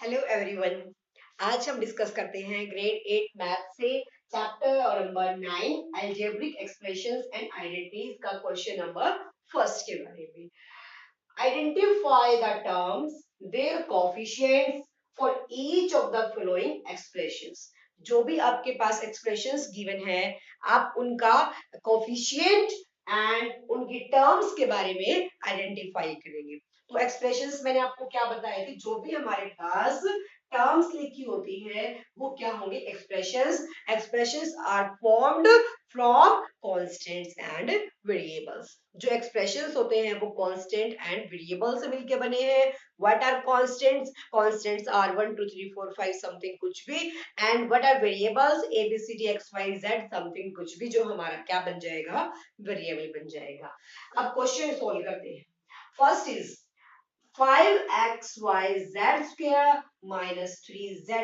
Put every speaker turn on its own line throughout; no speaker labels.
Hello everyone. आज हम discuss करते हैं ग्रेड 8 मैथ से chapter number 9 algebraic expressions and identities का क्वेश्चन नंबर फर्स्ट के बारे में। Identify the terms their coefficients for each of the following expressions. जो भी आपके पास एक्सप्रेशंस गिवन है, आप उनका कोएफिशिएंट एंड उनकी टर्म्स के बारे में आइडेंटिफाई करेंगे। तो एक्सप्रेशंस मैंने आपको क्या बताया थी, जो भी हमारे पास टर्म्स लिखी होती है वो क्या होंगे, expressions. Expressions are formed from constants and variables. जो एक्सप्रेशंस होते हैं वो कांस्टेंट एंड वेरिएबल से मिलके बने हैं। What are constants? Constants are 1 2 3 4 5 something कुछ भी, and what are variables? A B C D X Y Z something कुछ भी, जो हमारा क्या बन जाएगा, वेरिएबल बन जाएगा। अब क्वेश्चन सोल्व करते हैं। First is 5xyz square minus 3zy।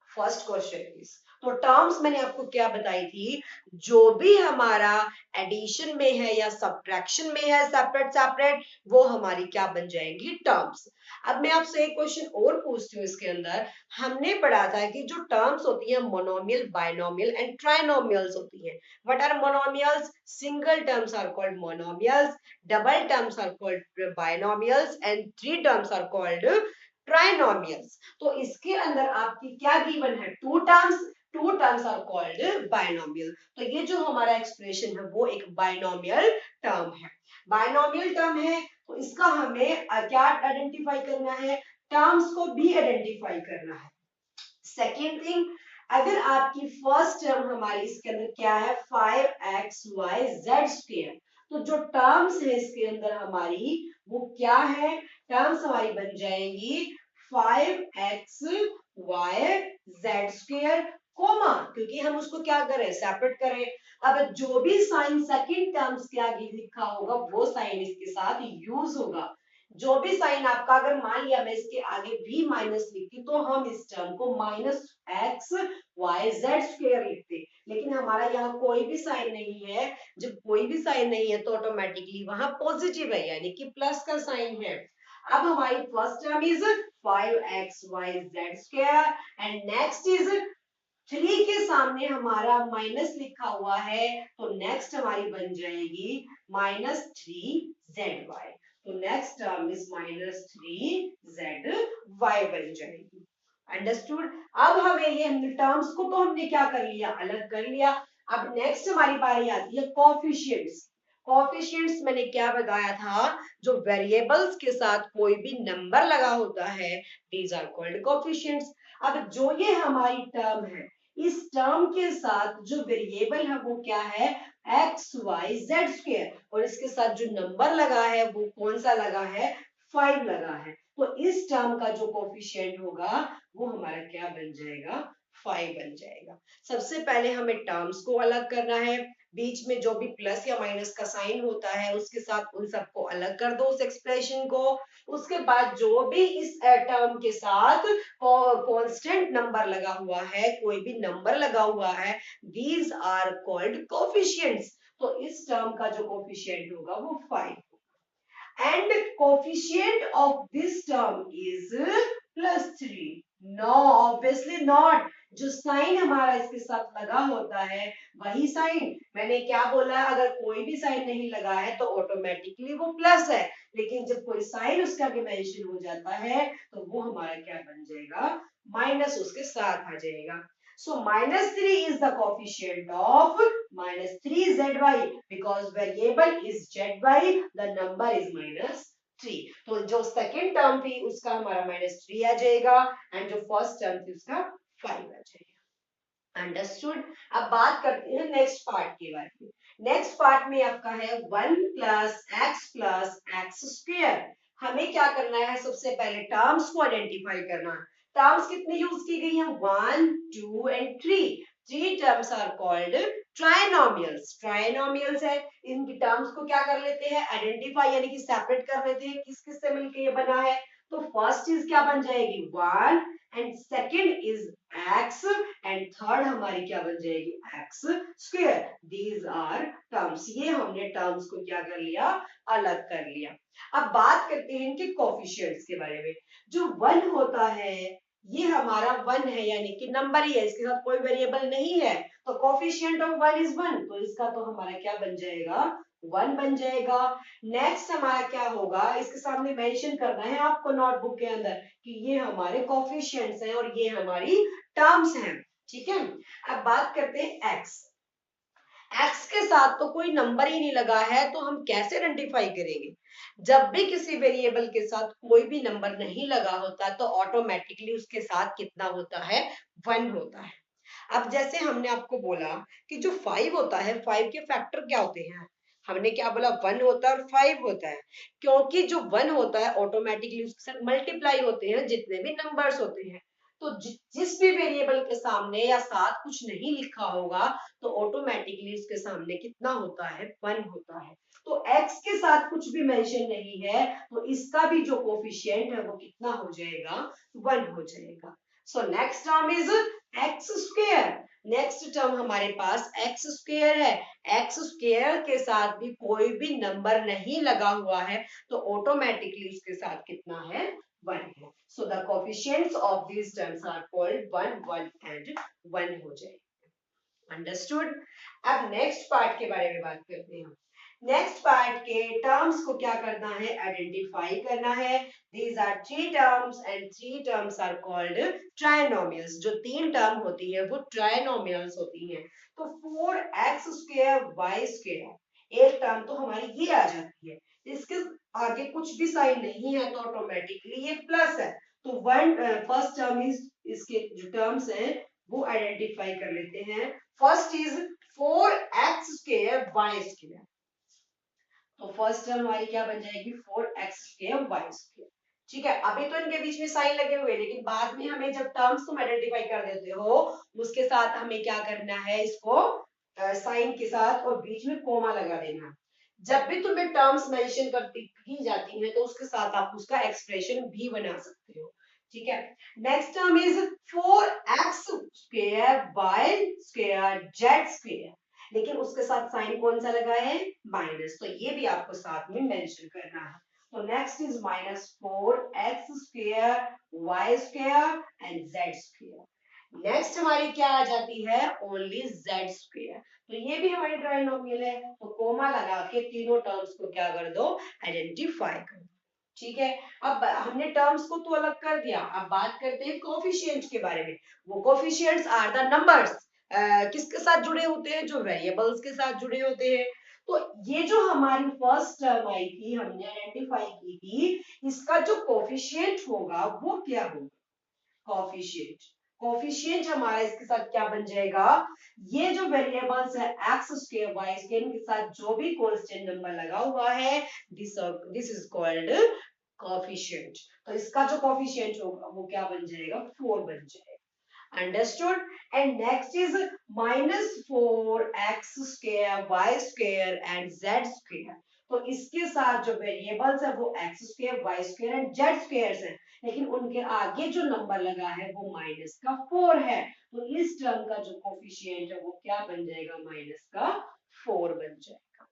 First question is, तो टर्म्स मैंने आपको क्या बताई थी, जो भी हमारा एडिशन में है या सब्ट्रैक्शन में है सेपरेट सेपरेट, वो हमारी क्या बन जाएंगी, टर्म्स। अब मैं आपसे एक क्वेश्चन और पूछती हूँ। इसके अंदर हमने पढ़ा था कि जो टर्म्स होती है मोनोमियल, बाइनोमियल एंड ट्राइनोमियल्स होती है। What are monomials? Single terms are called monomials, double terms are called binomials and three terms are called trinomials। तो इसके अंदर आपकी क्या गिवन है, two terms are called binomial. तो ये जो हमारा एक्सप्रेशन है वो एक बाइनोमियल टर्म है। बाइनोमियल टर्म है तो इसका हमें क्या आइडेंटिफाई करना है, टर्म्स को भी आइडेंटिफाई करना है। सेकेंड थिंग, अगर आपकी फर्स्ट टर्म हमारी इसके अंदर क्या है, 5xyz स्क्वायर, तो जो टर्म्स है इसके अंदर हमारी वो क्या है, टर्म्स हमारी बन जाएंगी 5xyz स्क्वायर कोमा, क्योंकि हम उसको क्या करें, सेपरेट करें। अब जो भी साइन सेकंड टर्म्स के आगे लिखा होगा वो साइन इसके साथ यूज होगा। जो भी साइन आपका, अगर मान लिया मैं इसके आगे भी माइनस लिखती तो हम इस टर्म को minus x Y Z square लिखते, लेकिन हमारा यहाँ कोई भी साइन नहीं है। जब कोई भी साइन नहीं है तो ऑटोमेटिकली वहां पॉजिटिव है, यानी कि प्लस का साइन है। अब हमारी first term is 5xyz square and next is 3 के सामने हमारा माइनस लिखा हुआ है, तो नेक्स्ट हमारी बन जाएगी -3zy। तो नेक्स्ट टर्म इज -3zy बन जाएगी। अंडरस्टूड? अब हमें ये टर्म्स को तो हमने क्या कर लिया, अलग कर लिया। अब नेक्स्ट हमारी बारी आती है कोएफिशिएंट्स। कोएफिशिएंट्स मैंने क्या बताया था, जो वेरिएबल्स के साथ कोई भी नंबर लगा होता है, दीज आर कॉल्ड कोएफिशिएंट्स। अब जो ये हमारी टर्म है, इस टर्म के साथ जो वेरिएबल है वो क्या है, एक्स वाई जेड स्क्वायर, और इसके साथ जो नंबर लगा है वो कौन सा लगा है, 5 लगा है। तो इस टर्म का जो कोफिशिएंट होगा वो हमारा क्या बन जाएगा, 5 बन जाएगा। सबसे पहले हमें टर्म्स को अलग करना है, बीच में जो भी प्लस या माइनस का साइन होता है उसके साथ उन सबको अलग कर दो, उस एक्सप्रेशन को। उसके बाद जो भी इस टर्म के साथ कांस्टेंट नंबर लगा हुआ है, कोई भी नंबर लगा हुआ है, दीज आर कॉल्ड कोफिशिएंट्स। तो इस टर्म का जो कोफिशिएंट होगा वो 5, and coefficient of this term is +3। No, obviously not। जो साइन हमारा इसके साथ लगा होता है वही साइन, मैंने क्या बोला, अगर कोई भी साइन नहीं लगा है तो ऑटोमेटिकली वो प्लस है, लेकिन जब कोई साइन उसका आगे मेंशन हो जाता है तो वो हमारा क्या बन जाएगा, माइनस उसके साथ आ जाएगा। So -3 is the coefficient of -3zy, because variable is zy, the number is -3। तो जो सेकेंड टर्म थी उसका हमारा -3 आ जाएगा, एंड जो फर्स्ट टर्म थी उसका 5 आ जाएगा। अंडरस्टूड? अब बात करते हैं नेक्स्ट पार्ट के बारे में। नेक्स्ट पार्ट में आपका है 1 + x स्क्वायर। हमें क्या करना है, सबसे पहले टर्म्स को आइडेंटिफाई करना है। टर्म्स कितनी यूज की गई है, 1 2 and 3। 3 terms are called trinomials. Trinomials है, इनकी टर्म्स को क्या कर लेते हैं, आइडेंटिफाई यानी कि सेपरेट कर लेते हैं, किस किस से मिलके ये बना है। तो फर्स्ट इज क्या बन जाएगी, 1, and second is x, and third हमारी क्या बन जाएगी, x square. These are terms. ये हमने टर्म्स को क्या कर लिया, अलग कर लिया। अब बात करते हैं इनके कोफिशिएंट्स के बारे में। जो 1 होता है ये हमारा 1 है, यानी कि नंबर ही है, इसके साथ कोई वेरिएबल नहीं है, तो कोफिशिएंट ऑफ 1 इज 1, तो इसका तो हमारा क्या बन जाएगा, 1 बन जाएगा। नेक्स्ट हमारा क्या होगा, इसके सामने मेंशन करना है आपको नोटबुक के अंदर कि ये हमारे कोफिशिएंट्स हैं और ये हमारी टर्म्स हैं, ठीक है। अब बात करते हैं एक्स। एक्स के साथ तो कोई नंबर ही नहीं लगा है, तो हम कैसे आइडेंटिफाई करेंगे। जब भी किसी वेरिएबल के साथ कोई भी नंबर नहीं लगा होता तो ऑटोमेटिकली उसके साथ कितना होता है, 1 होता है। अब जैसे हमने आपको बोला कि जो 5 होता है, 5 के फैक्टर क्या होते हैं, हमने क्या बोला, 1 होता है और 5 होता है, क्योंकि जो 1 होता है ऑटोमेटिकली उसके साथ मल्टीप्लाई होते हैं जितने भी नंबर्स होते हैं। तो जिस भी वेरिएबल के सामने या साथ कुछ नहीं लिखा होगा तो ऑटोमेटिकली उसके सामने कितना होता है, 1 होता है। तो x के साथ कुछ भी मेंशन नहीं है तो इसका भी जो कोफिशिएंट है वो कितना हो जाएगा, 1 हो जाएगा। So next term is x square. Next term हमारे पास एक्स स्क्वायर है। एक्स स्क्वायर के साथ भी कोई भी नंबर नहीं लगा हुआ है तो ऑटोमेटिकली उसके साथ कितना है, 1 है। So the coefficients of these terms are called 1 1 and 1 हो जाएगा। अंडरस्टूड। अब नेक्स्ट पार्ट के बारे में बात करते हैं। नेक्स्ट पार्ट के टर्म्स को क्या करना है, आइडेंटिफाई करना है। These are three terms and three terms are called trinomials. जो तीन टर्म होती है वो ट्राइनोमियल्स होती हैं। तो 4x स्क्वायर y स्क्वायर एक टर्म तो हमारी ये आ जाती है, इसके आगे कुछ भी साइन नहीं है तो ऑटोमेटिकली ये प्लस है। तो वन फर्स्ट टर्म इज, इसके जो टर्म्स हैं वो आइडेंटिफाई कर लेते हैं। First is 4x square y square. तो फर्स्ट टर्म हमारी क्या बन जाएगी, 4x स्क्वायर y स्क्वायर। ठीक है, अभी तो इनके बीच में साइन लगे हुए हैं, लेकिन बाद में हमें जब टर्म्स तुम आइडेंटिफाई कर देते हो उसके साथ हमें क्या करना है, इसको साइन के साथ और बीच में कोमा लगा देना। जब भी तुम्हें टर्म्स मेंशन करती की जाती है तो उसके साथ आप उसका एक्सप्रेशन भी बना सकते हो। ठीक है, next term is 4x square y square z square, लेकिन उसके साथ साइन कौन सा लगा है, माइनस, तो ये भी आपको साथ में मेंशन करना है। तो next is -4x square y square and z square. Next हमारी क्या आ जाती है, ओनली z स्क्वायर। तो ये भी हमारी ट्राइनोमियल है, तो कोमा लगा के तीनों टर्म्स को क्या कर दो, आइडेंटिफाई कर दो। ठीक है, अब हमने टर्म्स को तो अलग कर दिया, अब बात करते हैं कोफिशिएंट्स के बारे में। वो कोफिशिएंट्स आर द नंबर्स, किसके साथ जुड़े होते हैं, जो वेरिएबल्स के साथ जुड़े होते हैं। तो ये जो हमारी फर्स्ट टर्म आई थी, हमने आइडेंटिफाई की थी, इसका जो कोफिशिएंट होगा वो क्या होगा, कोफिशिएंट। कोफिशिएंट हमारा इसके साथ क्या बन जाएगा, ये जो वेरिएबल्स है एक्स स्क्वायर वाई स्क्वायर के साथ जो भी कांस्टेंट नंबर लगा हुआ है, दिस इज कॉल्ड कोफिशिएंट। तो इसका जो कोफिशिएंट होगा वो क्या बन जाएगा, 4 बन जाएगा। Understood? And next is -4x square y square and z square. तो इसके साथ जो वेरिएबल्स है वो x square y square and z square है, लेकिन उनके आगे जो नंबर लगा है वो -4 है। तो इस टर्म का जो कोफिशिएंट है वो क्या बन जाएगा, -4 बन जाएगा।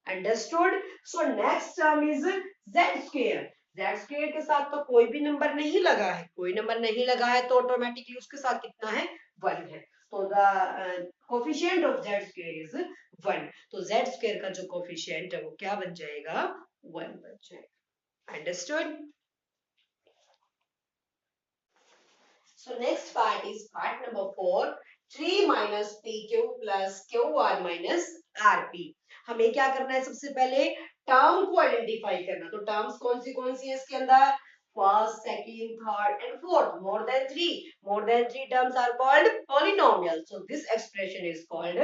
Understood. So next term is z square. z square के साथ तो कोई भी नंबर नहीं लगा है, कोई नंबर नहीं लगा है तो ऑटोमेटिकली उसके साथ कितना है, 1 है। तो the coefficient of z square is 1। तो z स्क्वायर का जो कोफिशिएंट है वो क्या बन जाएगा, 1 बन जाएगा। Understood. So next part is part number 4, 3 minus PQ plus QR minus RP। हमें क्या करना है, सबसे पहले टर्म को आइडेंटिफाई करना। तो टर्म्स कौन सी है इसके अंदर, first second third and fourth, more than three terms are called polynomials. So this expression is called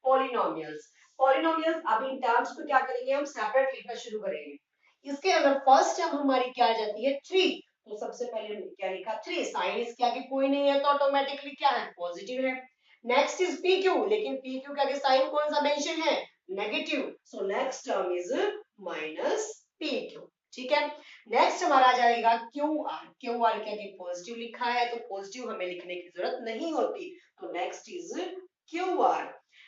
polynomials। polynomials, अब इन टर्म्स को क्या करेंगे, हम सेपरेट लिखना शुरू करेंगे। इसके अंदर फर्स्ट टर्म हमारी क्या आ जाती है, 3। तो सबसे पहले हमने क्या लिखा, 3, साइन इसके आगे कोई नहीं है तो ऑटोमेटिकली क्या है, पॉजिटिव है। नेक्स्ट इज पी क्यू, लेकिन पी क्यू के आगे साइन कौन सा मेंशन है, negative. So next term is minus P Q. ठीक है, नेक्स्ट हमारा आ जाएगा क्यू आर। क्यू आर के आगे पॉजिटिव लिखा है तो पॉजिटिव हमें लिखने की जरूरत नहीं होती, तो next is Q R.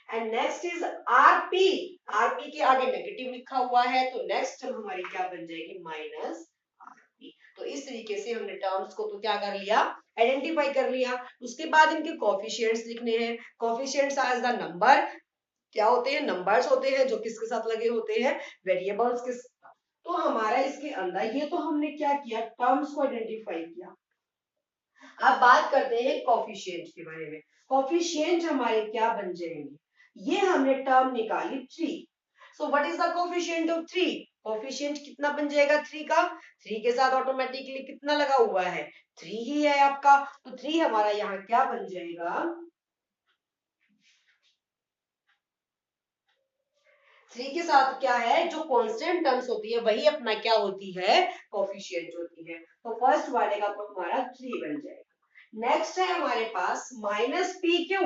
And next is RP. RP के आगे नेगेटिव लिखा हुआ है तो नेक्स्ट टर्म हमारी क्या बन जाएगी, माइनस आरपी। तो इस तरीके से हमने टर्म्स को तो क्या कर लिया, आइडेंटिफाई कर लिया। उसके बाद इनके कोफिशिएंट्स लिखने हैं। कोफिशिएंट्स आर द नंबर, क्या होते हैं, नंबर्स होते हैं जो किसके साथ लगे होते हैं, वेरिएबल्स के साथ। तो हमारा इसके अंदर ये तो हमने क्या किया, टर्म्स को आइडेंटिफाई किया। अब बात करते हैं कोफिशिएंट के बारे में। कोफिशिएंट हमारे क्या बन जाएंगे, ये हमने टर्म निकाली 3। So what is the coefficient of 3, coefficient कितना बन जाएगा 3 का, 3 के साथ ऑटोमेटिकली कितना लगा हुआ है, 3 ही है आपका। तो 3 हमारा यहाँ क्या बन जाएगा, 3 के साथ क्या है, जो कांस्टेंट टर्म्स होती है वही अपना क्या होती है, कोफिशिएंट होती है। तो फर्स्ट वाले का तो हमारा 3 बन जाएगा। नेक्स्ट है हमारे पास minus P Q,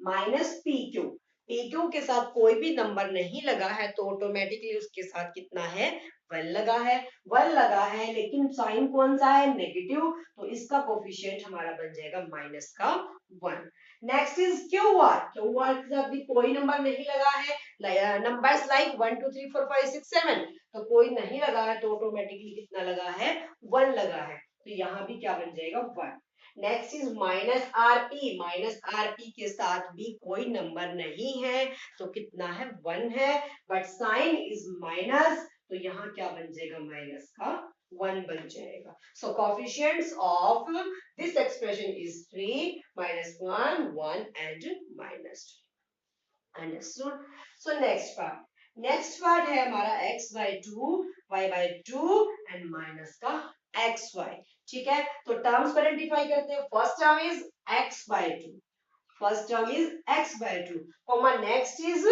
minus P Q, P Q के साथ कोई भी नंबर नहीं लगा है तो ऑटोमेटिकली उसके साथ कितना है, 1 लगा है, 1 लगा है, लेकिन साइन कौन सा है, नेगेटिव, तो इसका कोफिशिएंट हमारा बन जाएगा माइनस का 1। Next is Q R, Q R के साथ भी कोई नंबर नहीं लगा है, नंबर्स लाइक 1 2 3 4 5 6 7, तो कोई नहीं लगा है तो ऑटोमेटिकली कितना लगा है, 1 लगा है, तो यहाँ भी क्या बन जाएगा, 1। Next is minus RP, minus RP के साथ भी कोई नंबर नहीं है तो कितना है, 1 है, बट साइन इज माइनस, तो यहाँ क्या बन जाएगा, माइनस का 1 बन जाएगा। So coefficients of this expression is 3 minus 1 1 and minus 3। Understood. So next part है हमारा x by 2 y by 2 and minus का xy। ठीक है, तो टर्म्स को आइडेंटिफाई करते हैं। First term is x by 2, first term is x by 2, comma next is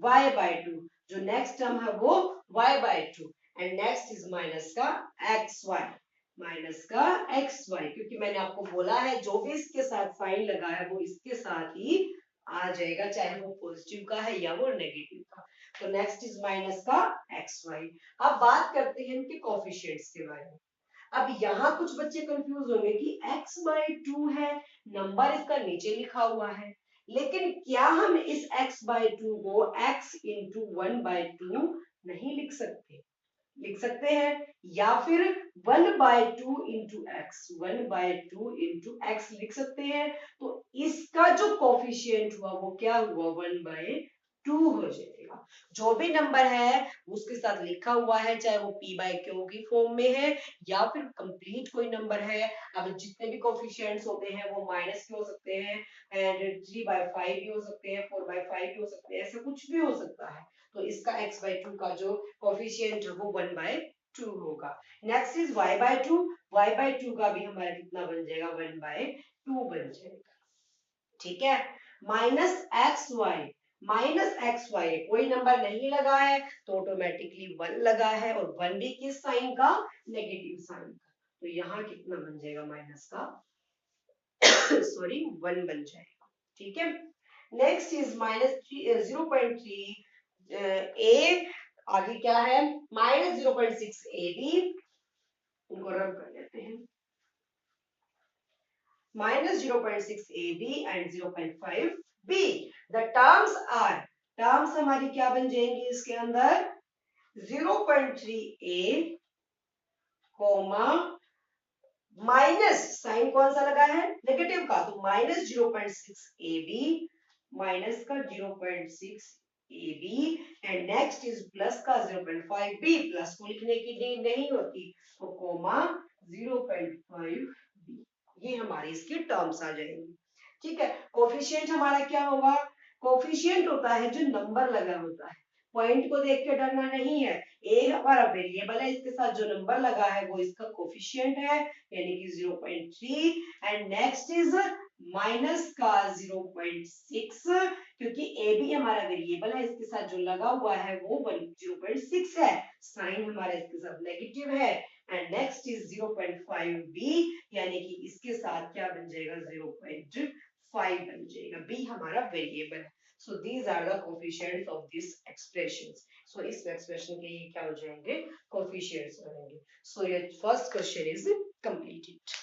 y by 2, जो नेक्स्ट टर्म है वो y by 2, and next is minus का xy, माइनस का xy, क्योंकि मैंने आपको बोला है जो भी इसके साथ साइन लगा है वो इसके साथ ही आ जाएगा, चाहे वो पॉजिटिव का है या वो नेगेटिव का। तो नेक्स्ट इज माइनस का एक्स वाई। अब बात करते हैं इनके कोफिशिएंट्स के बारे में। अब यहाँ कुछ बच्चे कंफ्यूज होंगे कि x बाय 2 है, नंबर इसका नीचे लिखा हुआ है, लेकिन क्या हम इस x बाय 2 को x इंटू 1 बाय 2 नहीं लिख सकते, लिख सकते हैं, या फिर 1 by 2 into x, 1 by 2 into x लिख सकते हैं। तो इसका जो कोफिशिएंट हुआ वो क्या हुआ, 1 बाय 2 हो जाएगा। जो भी नंबर है उसके साथ लिखा हुआ है, चाहे वो p बाय क्यू की फॉर्म में है या फिर कंप्लीट कोई नंबर है। अब जितने भी कोफिशिएंट्स होते हैं वो माइनस के हो सकते हैं, एंड 3 बाय 5 भी हो सकते हैं, 4 बाय 5 भी हो सकते हैं, ऐसा कुछ भी हो सकता है। तो इसका x बाय 2 का जो कोफिशिएंट है वो 1 बाय 2 होगा। Next is y by 2, y by 2 का भी हमारा कितना बन जाएगा, 1 बाय 2 बन जाएगा। ठीक है, minus x y, minus x y कोई नंबर नहीं लगा है तो ऑटोमेटिकली 1 लगा है, और 1 भी किस साइन का, नेगेटिव साइन का, तो यहाँ कितना बन जाएगा, माइनस का सॉरी 1 बन जाएगा। ठीक है, नेक्स्ट इज माइनस 0.3 ए, आगे क्या है, माइनस 0.6 ए बी, इनको रब कर लेते हैं, minus 0.6 AB and 0.5 B. The terms are, terms हमारी क्या बन जाएंगी इसके अंदर, 0.3 A कोमा माइनस साइन कौन सा लगा है, नेगेटिव का, तो माइनस 0.6 AB माइनस का 0.6 AB and next is plus का 0.5 B, प्लस को लिखने की नीड नहीं होती, तो कोमा 0.5 B, ये हमारी इसकी टर्म्स आ जाएंगी। ठीक है, कोफिशिएंट हमारा क्या होगा, कोफिशिएंट होता है जो नंबर लगा होता है, पॉइंट को देख के डरना नहीं है, ए हमारा वेरिएबल है, इसके साथ जो नंबर लगा है वो इसका कोफिशिएंट है, यानी कि 0.3, एंड नेक्स्ट इज माइनस का 0.6, क्योंकि ए भी हमारा वेरिएबल है, इसके साथ जो लगा हुआ है वो 0.6 है, साइन हमारा इसके साथ नेगेटिव है, एंड नेक्स्ट इज 0.5 बी, यानी कि इसके साथ क्या बन जाएगा, 0.5 बन जाएगा, बी हमारा वेरिएबल है। So these are the coefficients of these expressions. So इस expression के ये क्या हो जाएंगे, coefficients बनेंगे। So your first question is completed.